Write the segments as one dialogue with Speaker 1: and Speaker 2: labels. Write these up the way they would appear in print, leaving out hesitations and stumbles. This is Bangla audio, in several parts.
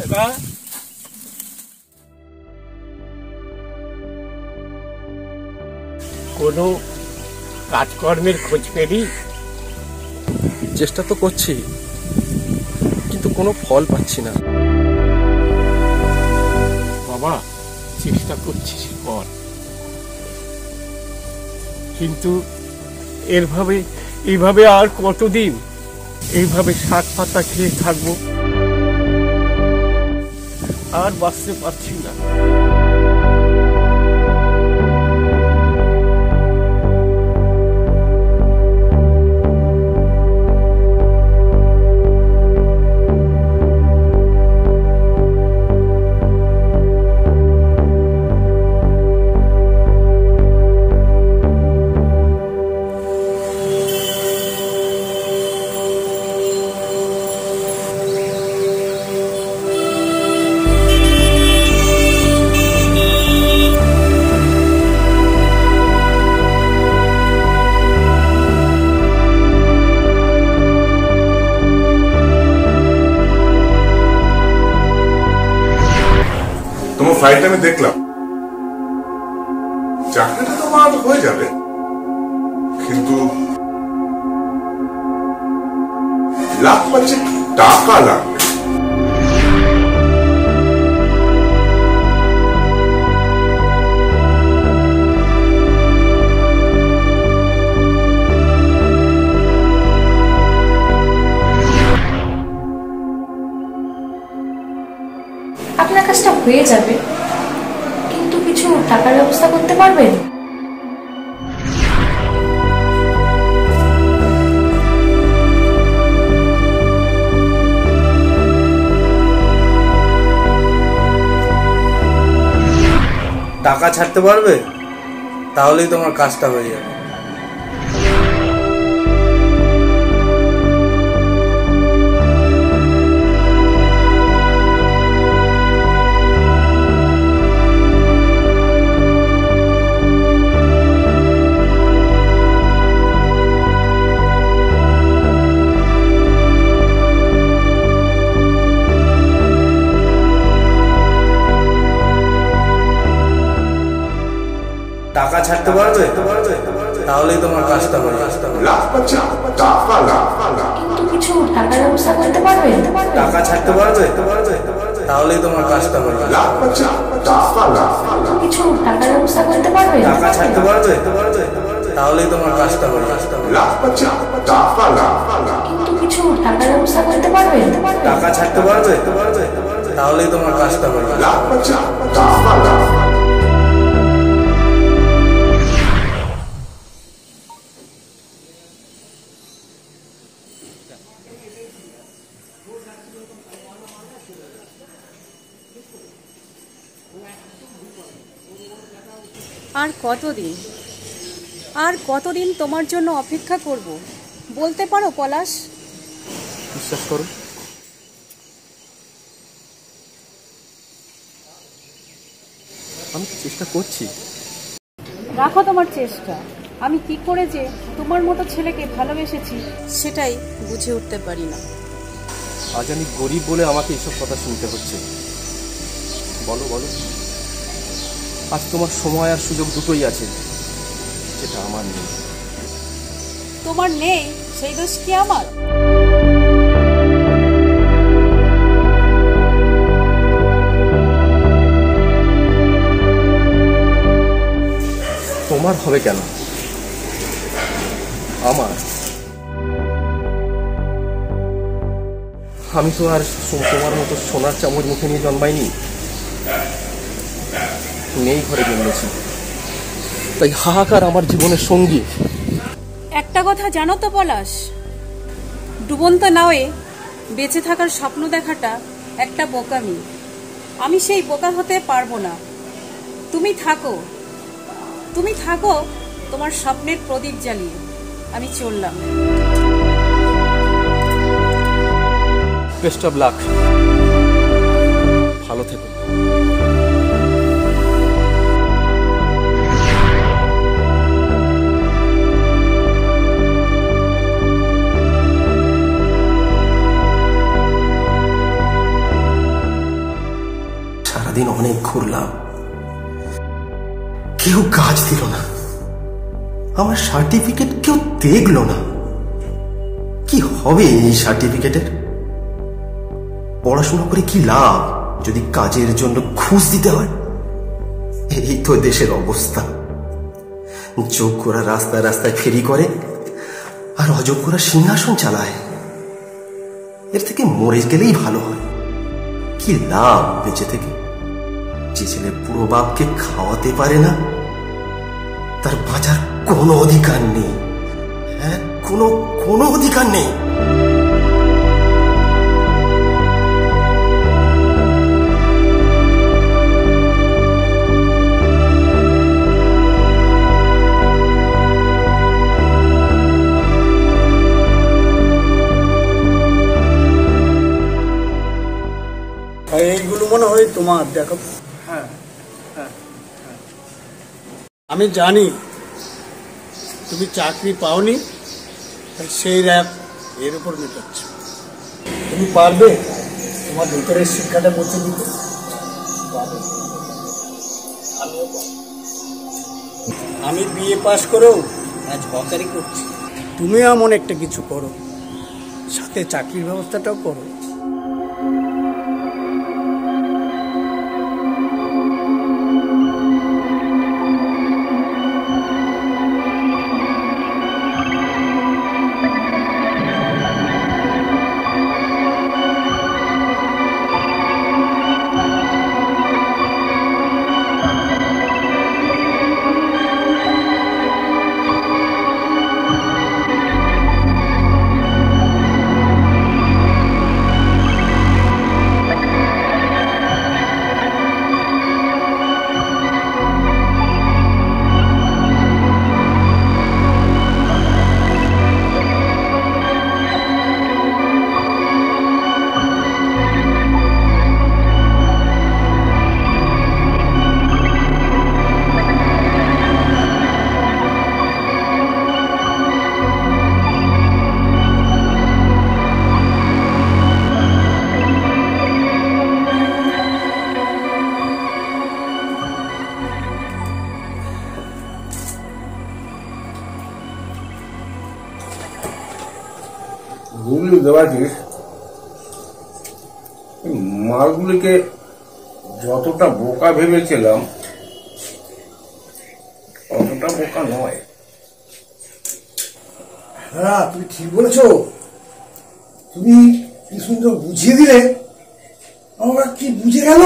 Speaker 1: দাদা, কোনো কাজকর্মের খোঁজ পেলি?
Speaker 2: চেষ্টা তো করছি, কিন্তু কোনো ফল পাচ্ছি না।
Speaker 1: বাবা, চেষ্টা করছিস কর, কিন্তু এইভাবে আর কতদিন এইভাবে শাক পাতা খেয়ে থাকবো? আর বাঁচতে পারছি না।
Speaker 3: তোমার ফাইলটা আমি দেখলাম, চাকরিটা তোমার হয়ে যাবে, কিন্তু লাখ পাচ্ছে টাকা লাগবে।
Speaker 4: আপনার কাজটা হয়ে যাবে, কিন্তু কিছু টাকার ব্যবস্থা করতে পারবেন?
Speaker 2: টাকা ছাড়তে পারবে? তাহলেই তোমার কাজটা হয়ে যাবে। টাকা ছাড়তে পারবে? তাহলেই তোমার কাজটা হয়ে যাবে।
Speaker 4: কিন্তু কিছু টাকার ব্যবস্থা করতে পারবেন?
Speaker 2: টাকা ছাড়তে পারবে? তাহলেই তোমার কাজটা হয়ে যাবে।
Speaker 4: কিছু টাকার ব্যবস্থা করতে পারবেন?
Speaker 2: টাকা ছাড়তে পারবে? তাহলেই তোমার কাজটা হয়ে যাবে।
Speaker 4: কিন্তু কিছু টাকার ব্যবস্থা করতে পারবেন?
Speaker 2: টাকা ছাড়তে পারবে? তাহলেই তোমার কাজটা হয়ে যাবে।
Speaker 5: আর কতদিন তোমার জন্য অপেক্ষা করব বলতে পারো পলাশ?
Speaker 2: বিশ্বাস করো, আমি চেষ্টা করছি।
Speaker 5: রাখো তোমার চেষ্টা। আমি কি করে যে তোমার মতো ছেলেকে ভালোবেসেছি সেটাই বুঝে উঠতে পারি না।
Speaker 2: আজ আমি গরিব বলে আমাকে এইসব কথা শুনতে হচ্ছে। বলো বলো, আজ তোমার সময় আর সুযোগ দুটোই আছে, যেটা আমার নেই।
Speaker 5: তোমার নেই সেই দোষ কি আমার?
Speaker 2: তোমার হবে কেন? আমার। আমি তো আর তোমার মতো সোনার চামচ মুখে নিয়ে জন্মাইনি, নেই ঘরে জন্মেছি, তাই হাহাকার আমার জীবনের সঙ্গী।
Speaker 5: একটা কথা জানো তো পলাশ, ডুবন্ত নাওয়ে বেঁচে থাকার স্বপ্ন দেখাটা একটা বোকামি। আমি সেই বোকা হতে পারবো না। তুমি থাকো তোমার স্বপ্নের প্রদীপ জ্বালিয়ে। আমি চললাম।
Speaker 2: বেস্ট অফ লাক, ভালো থেকো।
Speaker 6: ঘুরলাম, কেউ কাজ দিল না, আমার সার্টিফিকেট কেউ দেখলো না। কি হবে এই সার্টিফিকেটের? পড়াশোনা করে কি লাভ যদি কাজের জন্য ঘুষ দিতে হয়? এই তো দেশের অবস্থা। যোগ্যরা রাস্তায় রাস্তায় ফেরি করে আর অযোগ্যরা সিংহাসন চালায়। এর থেকে মরে গেলেই ভালো হয়। কি লাভ বেঁচে থেকে? যে ছেলে বুড়ো বাপকে খাওয়াতে পারে না, তার বাঁচার কোনো অধিকার নেই। হ্যাঁ, কোনো অধিকার নেই।
Speaker 7: এইগুলো মনে হয় তোমার, দেখো। হ্যাঁ, আমি জানি তুমি চাকরি পাওনি, সেই র্যাপ এর উপর মেটাচ্ছ। তুমি পারবে তোমার ভিতরের শিক্ষাটা পৌঁছে দিতে? আমি বিএ পাস করেও আজ হকারি করছি। তুমি এমন একটা কিছু করো, সাথে চাকরির ব্যবস্থাটাও করো।
Speaker 8: বুঝলি দেবাশিস, মালগুলিকে যতটা বোকা ভেবেছিলাম অতটা বোকা নয়।
Speaker 9: হ্যাঁ, তুমি ঠিক বলেছ। তুমি কি সুন্দর বুঝিয়ে দিলে, আমরা কি বুঝে গেল।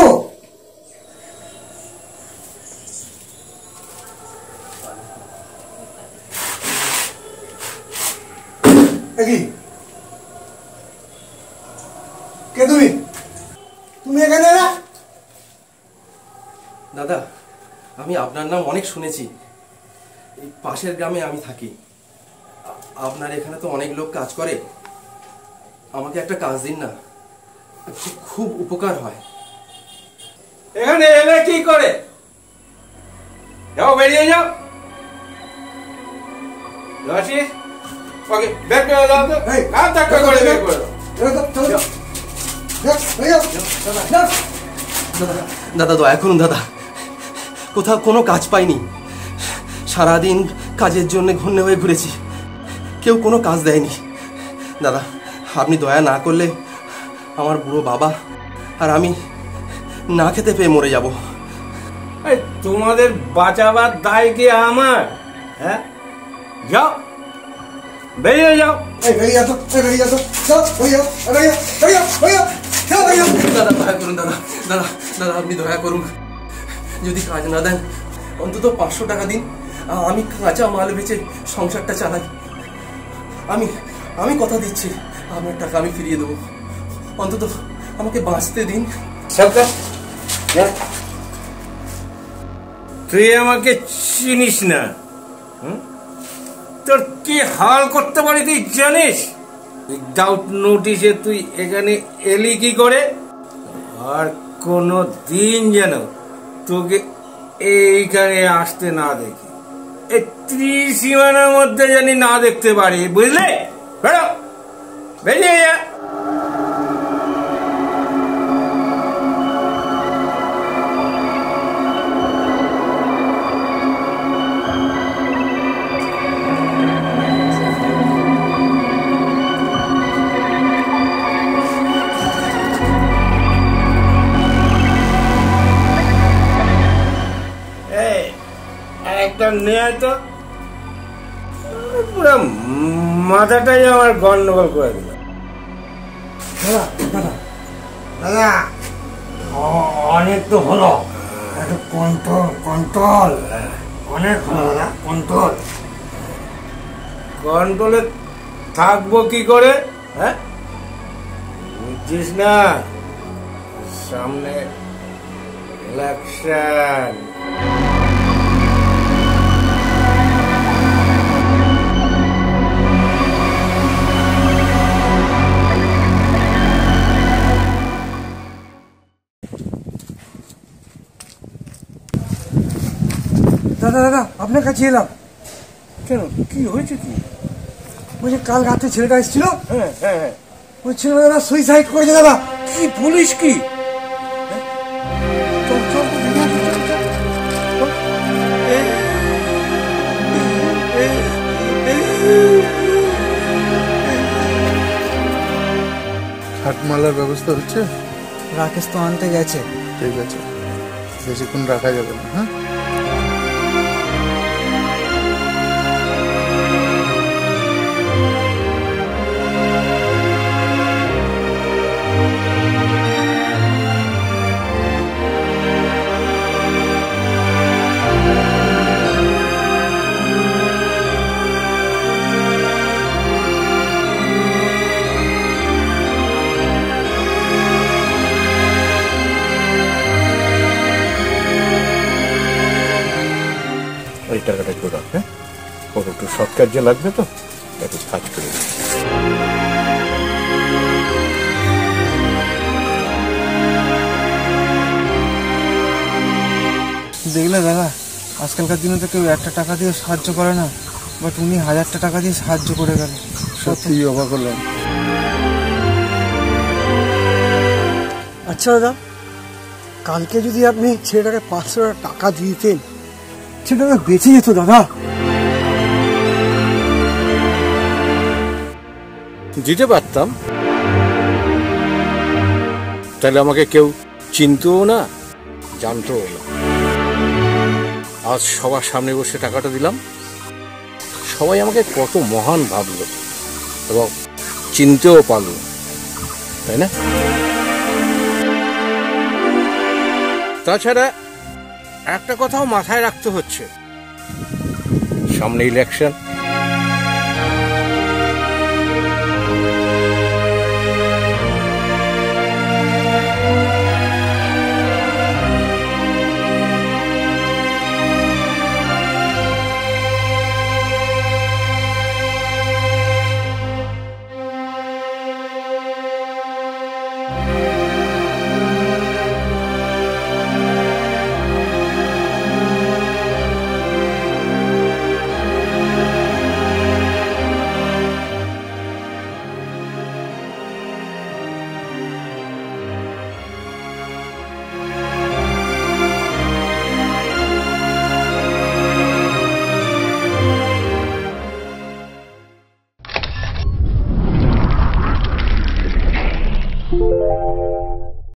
Speaker 9: কে তুমি? তুমি এখানে না?
Speaker 2: দাদা, আমি আপনার নাম অনেক শুনেছি। এই পাশের গ্রামে আমি থাকি। আপনার এখানে তো অনেক লোক কাজ করে। আমাকে একটা কাজ দিন না, খুব উপকার হয়।
Speaker 8: এখানে এলে কি করে? যাও, বেরিয়ে যাও। দেবাশিস, ওকে বের করে দাও তো। কাজ ধাক্কা করে বের করে দাও।
Speaker 2: দাদা, দয়া করুন দাদা, কোথাও কোনো কাজ পাইনি। সারাদিন কাজের জন্য ঘন্যে হয়ে ঘুরেছি, কেউ কোনো কাজ দেয়নি। দাদা, আপনি দয়া না করলে আমার বুড়ো বাবা আর আমি না খেতে পেয়ে মরে যাব।
Speaker 8: তোমাদের বাঁচাবার দায় কি আমার? হ্যাঁ, যাও, বেরিয়ে যাও।
Speaker 2: দাদা, দয়া করুন দাদা, দাদা দাদা আপনি দয়া করুন। যদি কাজ না দেন অন্তত 500 টাকা দিন, আমি কাঁচা মাল বেচে সংসারটা চালাই। আমি কথা দিচ্ছি, আপনার টাকা আমি ফিরিয়ে দেবো। অন্তত আমাকে বাঁচতে দিন।
Speaker 8: তুই আমাকে চিনিস না, তোর কি হাল করতে পারি তুই জানিস? উইদাউট নোটিশে তুই এখানে এলি কি করে? আর কোনো দিন যেন তোকে এইখানে আসতে না দেখি, এই ত্রিসীমানার মধ্যে জানি না দেখতে পারি, বুঝলে? বেরো, বেরিয়ে যা। নিয়ে আয় তো। পুরো মাথাটাই আমার গন্ডগোল করে দিল।
Speaker 9: দাদা দাদা দাদা অনেক তো হলো, একটু কন্ট্রোল কন্ট্রোল, অনেক হলো দাদা, কন্ট্রোল।
Speaker 8: কন্ট্রোলে থাকবো কি করে? হ্যাঁ, বুঝছিস না সামনে ইলেকশন।
Speaker 9: দাদা দাদা আপনার কাছে এলাম।
Speaker 1: কেন, কি হয়েছে কি?
Speaker 9: বলছি কাল রাতে ছেলেটা এসেছিল,
Speaker 1: হ্যাঁ হ্যাঁ হ্যাঁ।
Speaker 9: ওই ছেলেটা দাদা সুইসাইড করেছে দাদা।
Speaker 1: কি বলিস কি?
Speaker 9: চল চল তো দেখে আসি, চল, চল।
Speaker 10: হাটমালার ব্যবস্থা হচ্ছে?
Speaker 9: রাকেশ তো আনতে গেছে।
Speaker 10: ঠিক আছে, বেশিক্ষণ রাখা যাবে না। হ্যাঁ,
Speaker 1: এই টাকাটা একটু রাখ। হ্যাঁ, ওর একটু সৎ কার্যে লাগবে তো, একটু কাজ করে দিই।
Speaker 9: দেখলে দাদা, আজকালকার দিনে তো কেউ 1টা টাকা দিয়ে সাহায্য করে না, বাট উনি 1000টা টাকা দিয়ে সাহায্য করে গেল।
Speaker 10: সত্যি অবাক হলাম।
Speaker 9: আচ্ছা দাদা, কালকে যদি আপনি ছেলেটাকে 500 টাকা দিতেন, ছেলেটা বেঁচে যেত দাদা।
Speaker 1: দিতে পারতাম, তাহলে আমাকে কেউ চিনতও না, জানতও না। আজ সবার সামনে বসে টাকাটা দিলাম, সবাই আমাকে কত মহান ভাবলো এবং চিনতেও পারলো, তাই না? তাছাড়া একটা কথাও মাথায় রাখতে হচ্ছে, সামনে ইলেকশন।